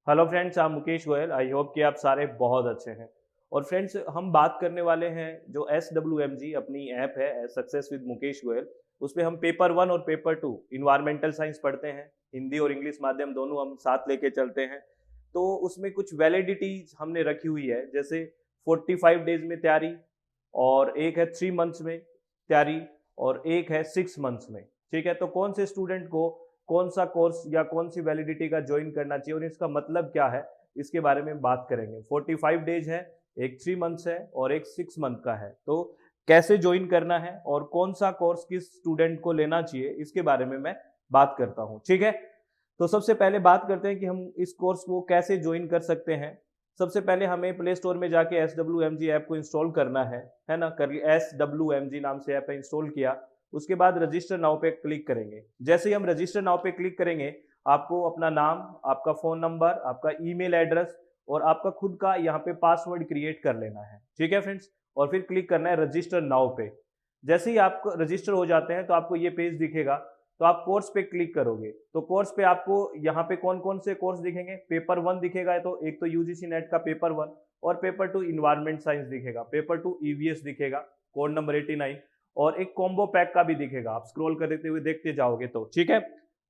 Hello friends, I'm Mukesh Goyal. I hope कि आप सारे बहुत अच्छे हैं। और फ्रेंड्स, हम बात करने वाले हैं जो SWMG अपनी ऐप है सक्सेस विद मुकेश गोयल। उसमें हम पेपर 1 और पेपर 2 इन्वायरमेंटल साइंस पढ़ते हैं। हिंदी और इंग्लिश माध्यम दोनों हम साथ लेके चलते हैं। तो उसमें कुछ वैलिडिटी हमने रखी हुई है, जैसे 45 डेज में तैयारी, और एक है 3 मंथ्स में तैयारी, और एक है 6 मंथ्स में। ठीक है, तो कौन से स्टूडेंट को कौन सा कोर्स या कौन सी वैलिडिटी का ज्वाइन करना चाहिए और इसका मतलब क्या है, इसके बारे में बात करेंगे। 45 डेज है, एक 3 मंथ्स है और एक 6 मंथ का है। तो कैसे ज्वाइन करना है और कौन सा कोर्स किस स्टूडेंट को लेना चाहिए, इसके बारे में मैं बात करता हूँ। ठीक है, तो सबसे पहले बात करते हैं कि हम इस कोर्स को कैसे ज्वाइन कर सकते हैं। सबसे पहले हमें प्ले स्टोर में जाके SWMG ऐप को इंस्टॉल करना है ना। कर SWMG नाम से ऐप है, इंस्टॉल किया। उसके बाद रजिस्टर नाउ पे क्लिक करेंगे। जैसे ही हम रजिस्टर नाउ पे क्लिक करेंगे, आपको अपना नाम, आपका फ़ोन नंबर, आपका ईमेल एड्रेस और आपका खुद का यहाँ पे पासवर्ड क्रिएट कर लेना है। ठीक है फ्रेंड्स, और फिर क्लिक करना है रजिस्टर नाउ पे। जैसे ही आप रजिस्टर हो जाते हैं तो आपको ये पेज दिखेगा। तो आप कोर्स पे क्लिक करोगे तो कोर्स पे आपको यहाँ पे कौन कौन से कोर्स दिखेंगे। पेपर 1 दिखेगा, तो एक तो यूजीसी नेट का पेपर 1, और पेपर 2 इन्वायरमेंट साइंस दिखेगा, पेपर 2 ईवीएस दिखेगा, कोड नंबर 89, और एक कॉम्बो पैक का भी दिखेगा। आप स्क्रॉल करते हुए देखते जाओगे तो ठीक है।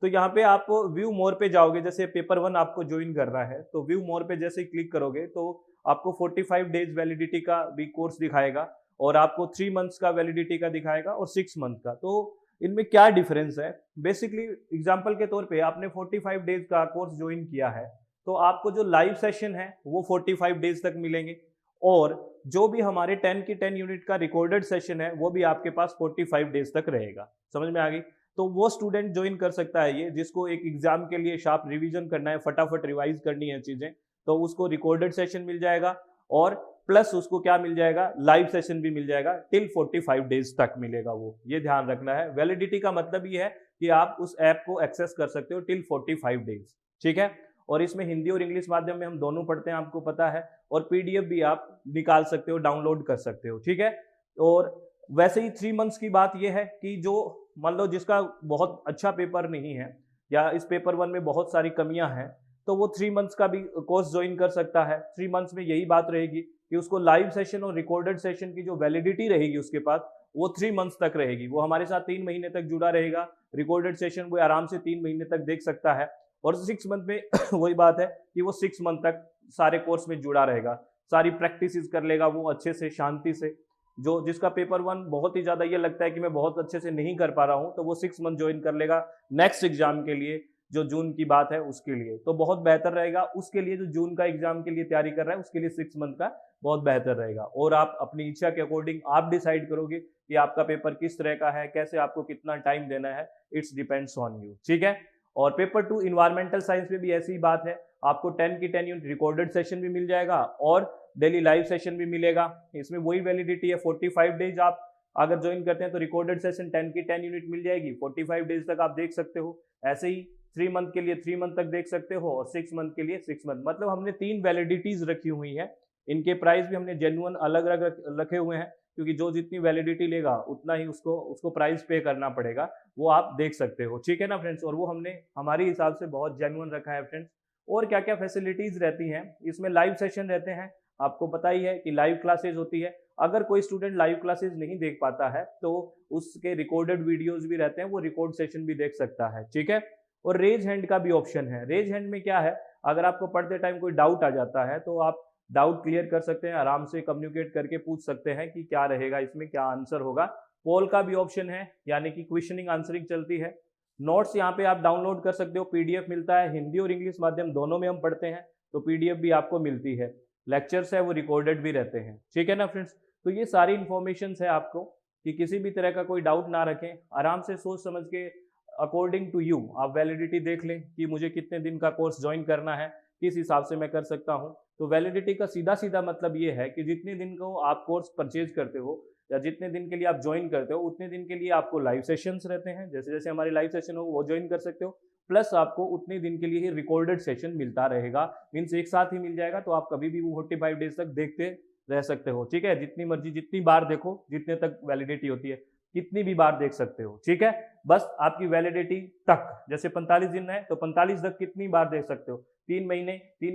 तो यहाँ पे आप व्यू मोर पे जाओगे। जैसे पेपर 1 आपको ज्वाइन करना है तो व्यू मोर पे जैसे ही क्लिक करोगे तो आपको 45 डेज वैलिडिटी का भी कोर्स दिखाएगा, और आपको 3 मंथ्स का वैलिडिटी का दिखाएगा और 6 मंथ का। तो इनमें क्या डिफरेंस है, बेसिकली एग्जांपल के तौर पे आपने 45 डेज का कोर्स ज्वाइन किया है, तो आपको जो लाइव सेशन है वो 45 डेज तक मिलेंगे, और जो भी हमारे 10 की 10 यूनिट का रिकॉर्डेड सेशन है वो भी आपके पास 45 डेज तक रहेगा। समझ में आ गई? तो वो स्टूडेंट ज्वाइन कर सकता है ये, जिसको एक एग्जाम के लिए शार्प रिवीजन करना है, फटाफट रिवाइज करनी है चीजें, तो उसको रिकॉर्डेड सेशन मिल जाएगा, और प्लस उसको क्या मिल जाएगा, लाइव सेशन भी मिल जाएगा। टिल 45 डेज तक मिलेगा वो, ये ध्यान रखना है। वैलिडिटी का मतलब ये है कि आप उस ऐप को एक्सेस कर सकते हो टिल 45 डेज। ठीक है, और इसमें हिंदी और इंग्लिश माध्यम में हम दोनों पढ़ते हैं, आपको पता है। और पीडीएफ भी आप निकाल सकते हो, डाउनलोड कर सकते हो। ठीक है, और वैसे ही 3 मंथ्स की बात यह है कि जो मान लो जिसका बहुत अच्छा पेपर नहीं है, या इस पेपर 1 में बहुत सारी कमियां हैं, तो वो 3 मंथ्स का भी कोर्स ज्वाइन कर सकता है। 3 मंथ्स में यही बात रहेगी कि उसको लाइव सेशन और रिकॉर्डेड सेशन की जो वैलिडिटी रहेगी उसके पास, वो 3 मंथ्स तक रहेगी। वो हमारे साथ 3 महीने तक जुड़ा रहेगा। रिकॉर्डेड सेशन वो आराम से 3 महीने तक देख सकता है। और 6 मंथ में वही बात है कि वो 6 मंथ तक सारे कोर्स में जुड़ा रहेगा, सारी प्रैक्टिस कर लेगा वो अच्छे से, शांति से। जो जिसका पेपर 1 बहुत ही ज्यादा ये लगता है कि मैं बहुत अच्छे से नहीं कर पा रहा हूँ, तो वो 6 मंथ ज्वाइन कर लेगा नेक्स्ट एग्जाम के लिए, जो जून की बात है उसके लिए। तो बहुत बेहतर रहेगा उसके लिए, जो जून का एग्जाम के लिए तैयारी कर रहा है उसके लिए 6 मंथ का बहुत बेहतर रहेगा। और आप अपनी इच्छा के अकॉर्डिंग आप डिसाइड करोगे कि आपका पेपर किस तरह का है, कैसे आपको कितना टाइम देना है। It's depends on you. ठीक है, और पेपर 2 इन्वायरमेंटल साइंस में भी ऐसी ही बात है। आपको 10 की 10 यूनिट रिकॉर्डेड सेशन भी मिल जाएगा और डेली लाइव सेशन भी मिलेगा। इसमें वही वैलिडिटी है 45 डेज। आप अगर ज्वाइन करते हैं तो रिकॉर्डेड सेशन 10 की 10 यूनिट मिल जाएगी, 45 डेज तक आप देख सकते हो। ऐसे ही 3 मंथ के लिए 3 मंथ तक देख सकते हो, और 6 मंथ के लिए 6 मंथ। मतलब हमने 3 वैलिडिटीज रखी हुई है। इनके प्राइस भी हमने जेन्युइन अलग अलग रखे हुए हैं, क्योंकि जो जितनी वैलिडिटी लेगा उतना ही उसको उसको प्राइस पे करना पड़ेगा। वो आप देख सकते हो। ठीक है ना फ्रेंड्स, और वो हमने हमारे हिसाब से बहुत जेन्युइन रखा है फ्रेंड्स। और क्या क्या फैसिलिटीज रहती हैं इसमें, लाइव सेशन रहते हैं। आपको पता ही है कि लाइव क्लासेज होती है। अगर कोई स्टूडेंट लाइव क्लासेज नहीं देख पाता है तो उसके रिकॉर्डेड वीडियोस भी रहते हैं, वो रिकॉर्ड सेशन भी देख सकता है। ठीक है, और रेज हैंड का भी ऑप्शन है। रेज हैंड में क्या है, अगर आपको पढ़ते टाइम कोई डाउट आ जाता है तो आप डाउट क्लियर कर सकते हैं, आराम से कम्युनिकेट करके पूछ सकते हैं कि क्या रहेगा इसमें, क्या आंसर होगा। पोल का भी ऑप्शन है, यानी कि क्वेश्चनिंग आंसरिंग चलती है। नोट्स यहाँ पे आप डाउनलोड कर सकते हो, पीडीएफ मिलता है। हिंदी और इंग्लिश माध्यम दोनों में हम पढ़ते हैं, तो पीडीएफ भी आपको मिलती है। लेक्चर्स है वो रिकॉर्डेड भी रहते हैं। ठीक है ना फ्रेंड्स, तो ये सारी इंफॉर्मेशन है आपको, कि किसी भी तरह का कोई डाउट ना रखें। आराम से सोच समझ के अकॉर्डिंग टू यू आप वैलिडिटी देख लें कि मुझे कितने दिन का कोर्स ज्वाइन करना है, किस हिसाब से मैं कर सकता हूँ। तो वैलिडिटी का सीधा सीधा मतलब ये है कि जितने दिन को आप कोर्स परचेज करते हो या जितने दिन के लिए आप ज्वाइन करते हो, उतने दिन के लिए आपको लाइव सेशंस रहते हैं। जैसे जैसे हमारे लाइव सेशन हो वो ज्वाइन कर सकते हो, प्लस आपको उतने दिन के लिए ही रिकॉर्डेड सेशन मिलता रहेगा। मीन्स एक साथ ही मिल जाएगा, तो आप कभी भी वो 45 डेज तक देखते रह सकते हो। ठीक है, जितनी मर्जी जितनी बार देखो, जितने तक वैलिडिटी होती है कितनी भी बार देख सकते हो। ठीक है, बस आपकी वैलिडिटी तक, जैसे 45 दिन है तो 45 तक कितनी बार देख सकते हो, 3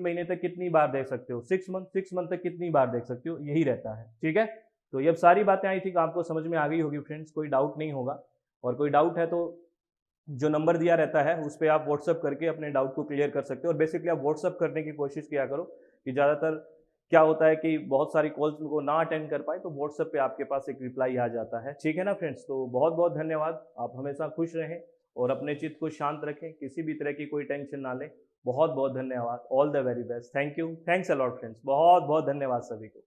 महीने तक कितनी बार देख सकते हो, 6 मंथ तक कितनी बार देख सकते हो, यही रहता है। ठीक है, तो ये अब सारी बातें आई थी कि आपको समझ में आ गई होगी फ्रेंड्स, कोई डाउट नहीं होगा। और कोई डाउट है तो जो नंबर दिया रहता है उस पर आप व्हाट्सअप करके अपने डाउट को क्लियर कर सकते हो। और बेसिकली आप व्हाट्सअप करने की कोशिश किया करो, कि ज़्यादातर क्या होता है कि बहुत सारी कॉल्स को ना अटेंड कर पाए तो व्हाट्सएप पे आपके पास एक रिप्लाई आ जाता है। ठीक है ना फ्रेंड्स, तो बहुत बहुत धन्यवाद। आप हमेशा खुश रहें और अपने चित्त को शांत रखें, किसी भी तरह की कोई टेंशन ना लें। बहुत बहुत धन्यवाद, all the very best, thank you, thanks a lot friends, बहुत बहुत धन्यवाद सभी को।